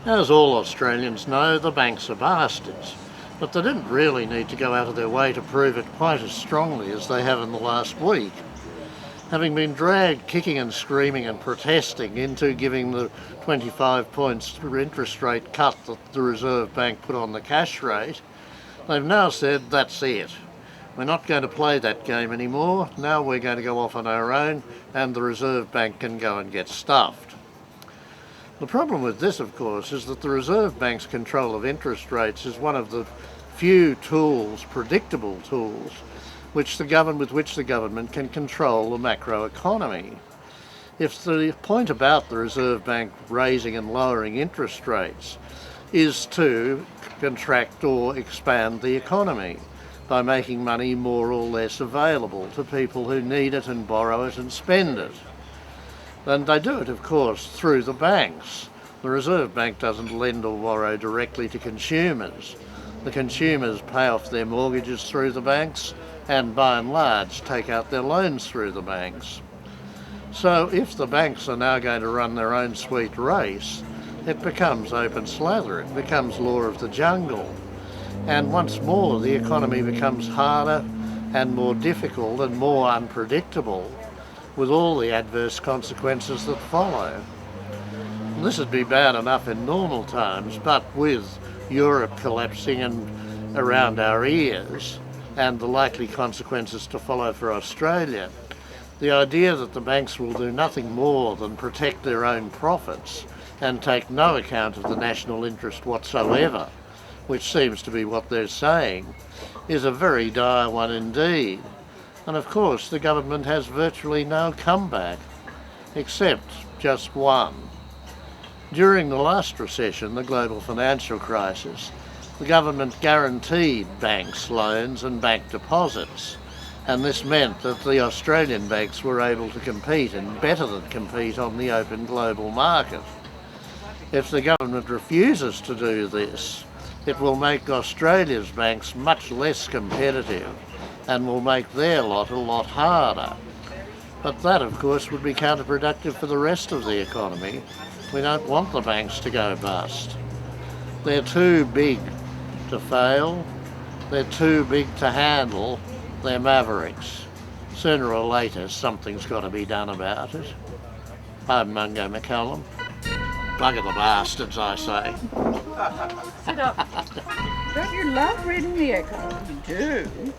As all Australians know, the banks are bastards, but they didn't really need to go out of their way to prove it quite as strongly as they have in the last week. Having been dragged kicking and screaming and protesting into giving the 25 points interest rate cut that the Reserve Bank put on the cash rate, they've now said that's it. We're not going to play that game anymore. Now we're going to go off on our own and the Reserve Bank can go and get stuffed. The problem with this, of course, is that the Reserve Bank's control of interest rates is one of the few tools, predictable tools, with which the government can control the macroeconomy. If the point about the Reserve Bank raising and lowering interest rates is to contract or expand the economy by making money more or less available to people who need it and borrow it and spend it, then they do it, of course, through the banks. The Reserve Bank doesn't lend or borrow directly to consumers. The consumers pay off their mortgages through the banks and by and large take out their loans through the banks. So if the banks are now going to run their own sweet race, it becomes open slather, it becomes law of the jungle. And once more the economy becomes harder and more difficult and more unpredictable, with all the adverse consequences that follow. And this would be bad enough in normal times, but with Europe collapsing and around our ears, and the likely consequences to follow for Australia, the idea that the banks will do nothing more than protect their own profits and take no account of the national interest whatsoever, which seems to be what they're saying, is a very dire one indeed. And of course the government has virtually no comeback, except just one. During the last recession, the global financial crisis, the government guaranteed banks loans and bank deposits, and this meant that the Australian banks were able to compete, and better than compete, on the open global market. If the government refuses to do this, it will make Australia's banks much less competitive and will make their lot a lot harder. But that, of course, would be counterproductive for the rest of the economy. We don't want the banks to go bust. They're too big to fail, they're too big to handle, they're mavericks. Sooner or later something's got to be done about it. I'm Mungo MacCallum. Bugger the bastards, I say. Sit up. Don't you love reading the Echo? You do.